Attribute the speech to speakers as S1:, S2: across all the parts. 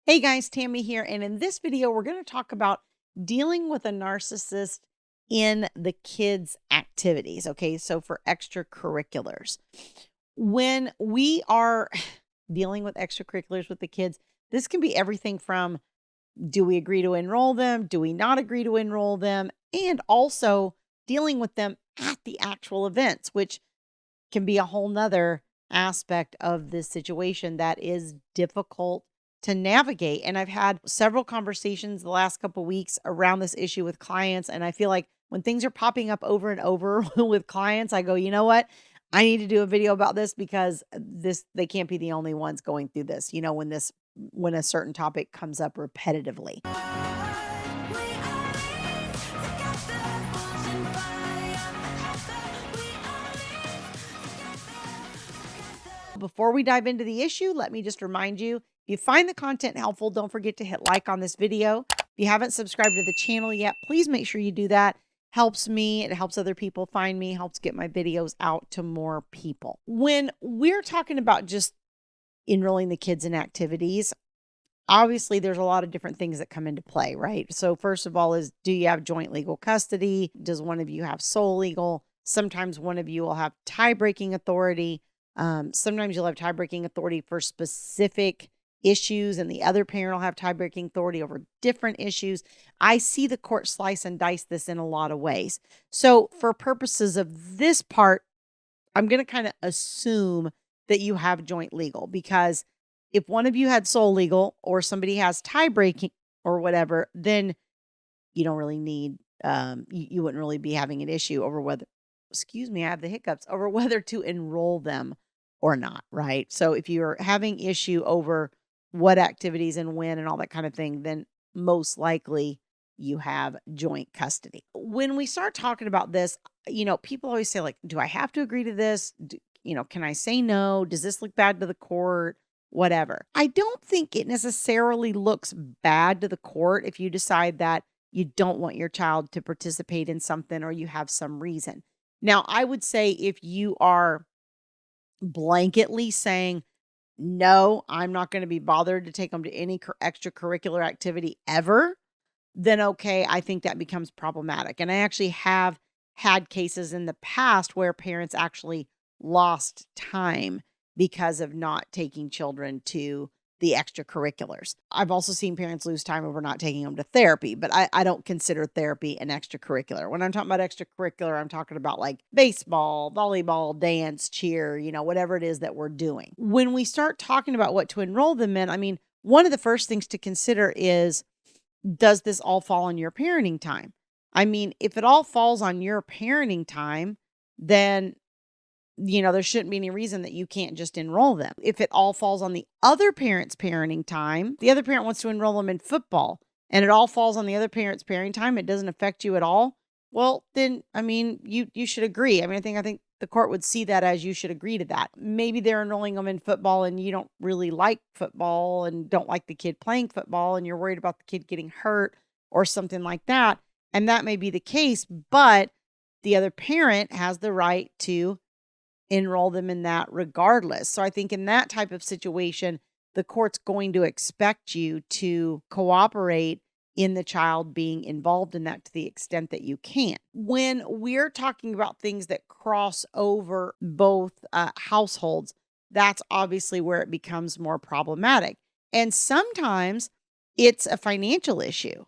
S1: Hey guys, Tammy here, and in this video, we're going to talk about dealing with a narcissist in the kids' activities. Okay, so for extracurriculars. When we are dealing with extracurriculars with the kids, this can be everything from do we agree to enroll them? Do we not agree to enroll them? And also dealing with them at the actual events, which can be a whole nother aspect of this situation that is difficult to navigate. And I've had several conversations the last couple weeks around this issue with clients. And I feel like when things are popping up over and over with clients, I go, you know what? I need to do a video about this because they can't be the only ones going through this, when a certain topic comes up repetitively. Before we dive into the issue, let me just remind you, if you find the content helpful, don't forget to hit like on this video. If you haven't subscribed to the channel yet, please make sure you do that. Helps me, it helps other people find me, helps get my videos out to more people. When we're talking about just enrolling the kids in activities, obviously there's a lot of different things that come into play, right? So first of all is, do you have joint legal custody? Does one of you have sole legal? Sometimes one of you will have tie-breaking authority. Sometimes you'll have tie-breaking authority for specific issues and the other parent will have tie-breaking authority over different issues. I see the court slice and dice this in a lot of ways. So for purposes of this part, I'm going to kind of assume that you have joint legal, because if one of you had sole legal or somebody has tie-breaking or whatever, then you don't really need, you wouldn't really be having an issue over whether, excuse me, I have the hiccups, over whether to enroll them or not, right? So if you're having issue over what activities and when and all that kind of thing, then most likely you have joint custody. When we start talking about this, people always say, like, do I have to agree to this? Can I say no? Does this look bad to the court? Whatever. I don't think it necessarily looks bad to the court if you decide that you don't want your child to participate in something or you have some reason. Now, I would say if you are blanketly saying, no, I'm not going to be bothered to take them to any extracurricular activity ever, then okay, I think that becomes problematic. And I actually have had cases in the past where parents actually lost time because of not taking children to the extracurriculars. I've also seen parents lose time over not taking them to therapy, but I don't consider therapy an extracurricular. When I'm talking about extracurricular, I'm talking about like baseball, volleyball, dance, cheer, whatever it is that we're doing. When we start talking about what to enroll them in, one of the first things to consider is, does this all fall on your parenting time? If it all falls on your parenting time, then there shouldn't be any reason that you can't just enroll them. If it all falls on the other parent's parenting time, the other parent wants to enroll them in football, and it all falls on the other parent's parenting time, it doesn't affect you at all, well, then, you should agree. I think the court would see that as you should agree to that. Maybe they're enrolling them in football and you don't really like football and don't like the kid playing football and you're worried about the kid getting hurt or something like that. And that may be the case, but the other parent has the right to enroll them in that regardless. So I think in that type of situation, the court's going to expect you to cooperate in the child being involved in that to the extent that you can. When we're talking about things that cross over both households, that's obviously where it becomes more problematic. And sometimes it's a financial issue.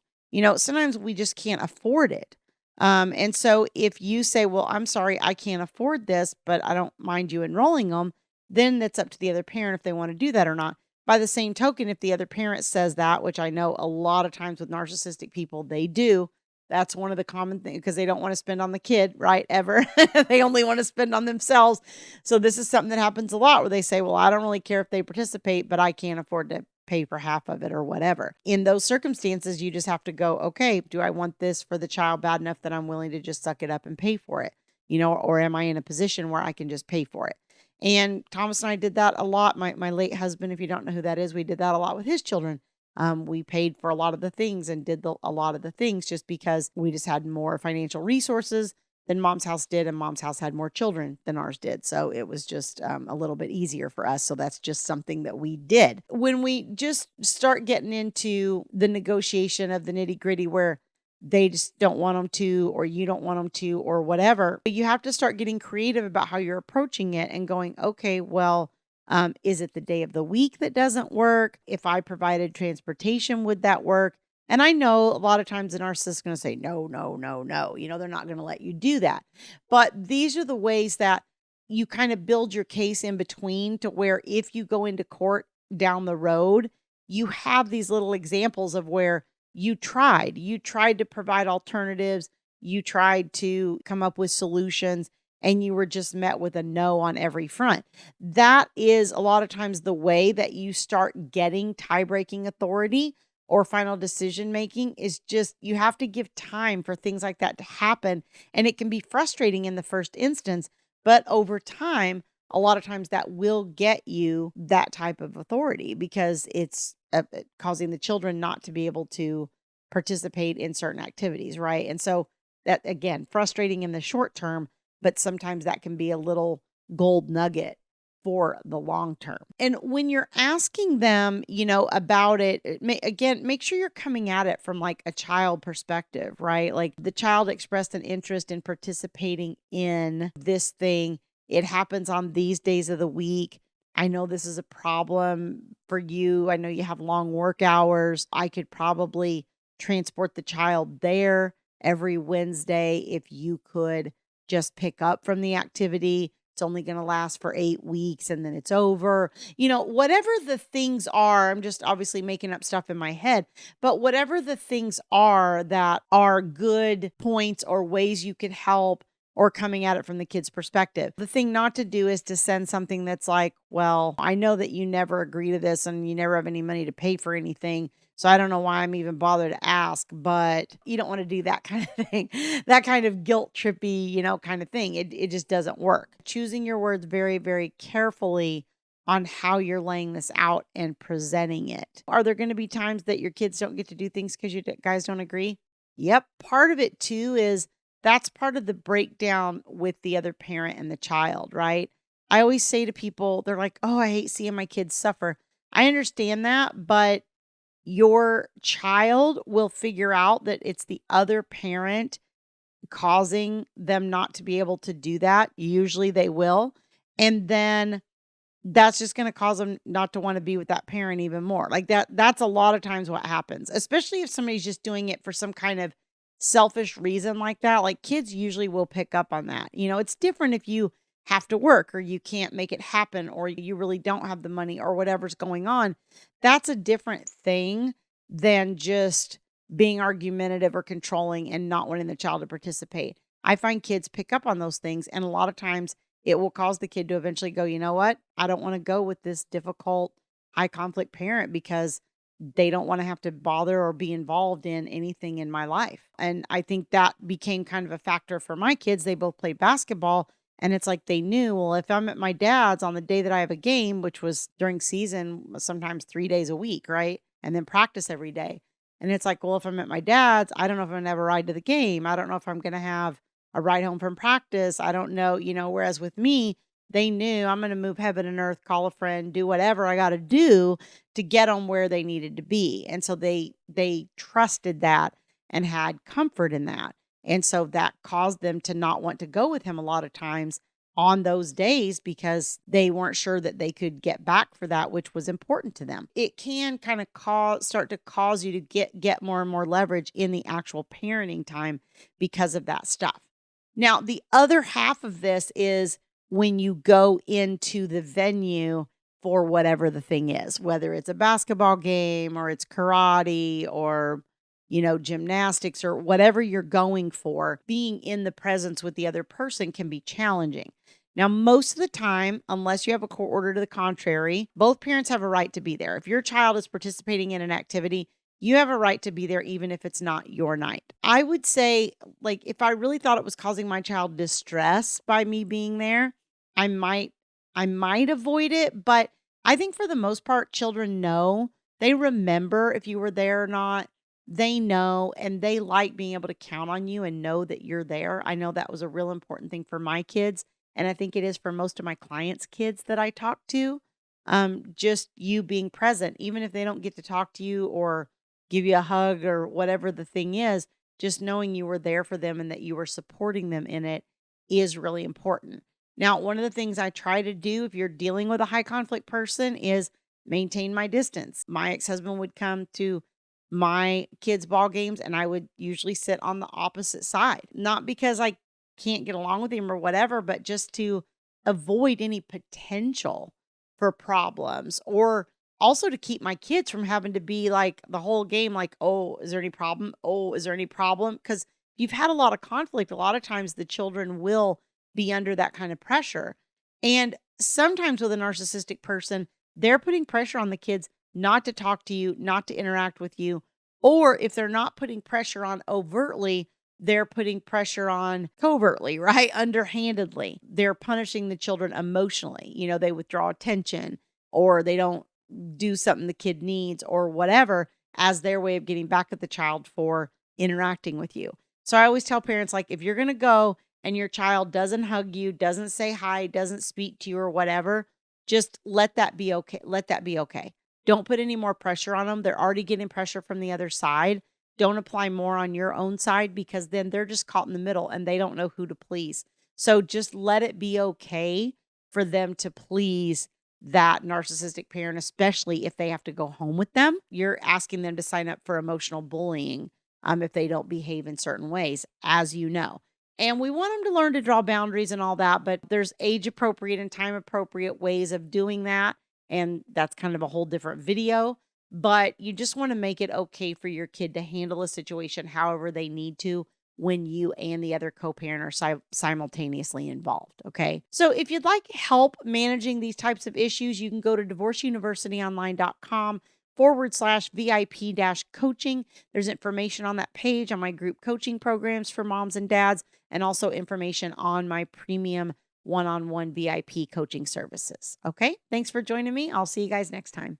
S1: Sometimes we just can't afford it. And so if you say, well, I'm sorry, I can't afford this, but I don't mind you enrolling them, then that's up to the other parent if they want to do that or not. By the same token, if the other parent says that, which I know a lot of times with narcissistic people, they do, that's one of the common things, because they don't want to spend on the kid, right? Ever. They only want to spend on themselves. So this is something that happens a lot where they say, well, I don't really care if they participate, but I can't afford to pay for half of it or whatever. In those circumstances, you just have to go, okay, do I want this for the child bad enough that I'm willing to just suck it up and pay for it? Or am I in a position where I can just pay for it? And Thomas and I did that a lot. My late husband, if you don't know who that is, we did that a lot with his children. We paid for a lot of the things and did a lot of the things just because we just had more financial resources than mom's house did, and mom's house had more children than ours did. So it was just a little bit easier for us. So that's just something that we did. When we just start getting into the negotiation of the nitty gritty where they just don't want them to, or you don't want them to, or whatever, you have to start getting creative about how you're approaching it and going, okay, well, is it the day of the week that doesn't work? If I provided transportation, would that work? And I know a lot of times the narcissist is going to say, no, no, no, no. They're not going to let you do that. But these are the ways that you kind of build your case in between, to where if you go into court down the road, you have these little examples of where you tried to provide alternatives. You tried to come up with solutions, and you were just met with a no on every front. That is a lot of times the way that you start getting tie-breaking authority or final decision making. Is just, you have to give time for things like that to happen. And it can be frustrating in the first instance, but over time, a lot of times that will get you that type of authority, because it's causing the children not to be able to participate in certain activities, right? And so that, again, frustrating in the short term, but sometimes that can be a little gold nugget for the long term. And when you're asking them, about it, again, make sure you're coming at it from like a child perspective, right? Like, the child expressed an interest in participating in this thing. It happens on these days of the week. I know this is a problem for you. I know you have long work hours. I could probably transport the child there every Wednesday if you could just pick up from the activity. It's only going to last for 8 weeks and then it's over. Whatever the things are, I'm just obviously making up stuff in my head, but whatever the things are that are good points or ways you could help, or coming at it from the kid's perspective. The thing not to do is to send something that's like, well, I know that you never agree to this and you never have any money to pay for anything, so I don't know why I'm even bothered to ask. But you don't want to do that kind of thing, that kind of guilt trippy, kind of thing. It just doesn't work. Choosing your words very, very carefully on how you're laying this out and presenting it. Are there going to be times that your kids don't get to do things because you guys don't agree? Yep. Part of it too is that's part of the breakdown with the other parent and the child, right? I always say to people, they're like, oh, I hate seeing my kids suffer. I understand that, but your child will figure out that it's the other parent causing them not to be able to do that. Usually they will. And then that's just going to cause them not to want to be with that parent even more. Like that's a lot of times what happens, especially if somebody's just doing it for some kind of selfish reason like that. Like, kids usually will pick up on that. It's different if you have to work or you can't make it happen or you really don't have the money or whatever's going on. That's a different thing than just being argumentative or controlling and not wanting the child to participate. I find kids pick up on those things, and a lot of times it will cause the kid to eventually go, you know what? I don't want to go with this difficult, high conflict parent because they don't want to have to bother or be involved in anything in my life. And I think that became kind of a factor for my kids. They both played basketball, and it's like they knew, well, if I'm at my dad's on the day that I have a game, which was during season, sometimes 3 days a week, right? And then practice every day. And it's like, well, if I'm at my dad's, I don't know if I'm going to have a ride to the game. I don't know if I'm going to have a ride home from practice. I don't know, whereas with me, they knew I'm going to move heaven and earth, call a friend, do whatever I got to do to get them where they needed to be. And so they trusted that and had comfort in that. And so that caused them to not want to go with him a lot of times on those days because they weren't sure that they could get back for that, which was important to them. It can kind of start to cause you to get more and more leverage in the actual parenting time because of that stuff. Now, the other half of this is when you go into the venue for whatever the thing is, whether it's a basketball game or it's karate or, gymnastics or whatever you're going for, being in the presence with the other person can be challenging. Now, most of the time, unless you have a court order to the contrary, both parents have a right to be there. If your child is participating in an activity, you have a right to be there even if it's not your night. I would say, like, if I really thought it was causing my child distress by me being there, I might avoid it, but I think for the most part, children know. They remember if you were there or not. they know and they like being able to count on you and know that you're there. I know that was a real important thing for my kids. And I think it is for most of my clients' kids that I talk to. Just you being present, even if they don't get to talk to you or give you a hug or whatever the thing is, just knowing you were there for them and that you were supporting them in it is really important. Now, one of the things I try to do if you're dealing with a high conflict person is maintain my distance. My ex-husband would come to my kids' ball games and I would usually sit on the opposite side. Not because I can't get along with him or whatever, but just to avoid any potential for problems, or also to keep my kids from having to be like the whole game, like, oh, is there any problem? Oh, is there any problem? Because you've had a lot of conflict. A lot of times the children will be under that kind of pressure. And sometimes with a narcissistic person, they're putting pressure on the kids not to talk to you, not to interact with you. Or if they're not putting pressure on overtly, they're putting pressure on covertly, right? Underhandedly. They're punishing the children emotionally. They withdraw attention or they don't do something the kid needs or whatever as their way of getting back at the child for interacting with you. So I always tell parents, like, if you're going to go and your child doesn't hug you, doesn't say hi, doesn't speak to you or whatever, just let that be okay. Let that be okay. Don't put any more pressure on them. They're already getting pressure from the other side. Don't apply more on your own side because then they're just caught in the middle and they don't know who to please. So just let it be okay for them to please that narcissistic parent, especially if they have to go home with them. You're asking them to sign up for emotional bullying if they don't behave in certain ways, as you know. And we want them to learn to draw boundaries and all that, but there's age appropriate and time appropriate ways of doing that. And that's kind of a whole different video. But you just want to make it okay for your kid to handle a situation however they need to when you and the other co-parent are simultaneously involved. Okay. So if you'd like help managing these types of issues, you can go to divorceuniversityonline.com/VIP-coaching. There's information on that page on my group coaching programs for moms and dads, and also information on my premium one-on-one VIP coaching services. Okay. Thanks for joining me. I'll see you guys next time.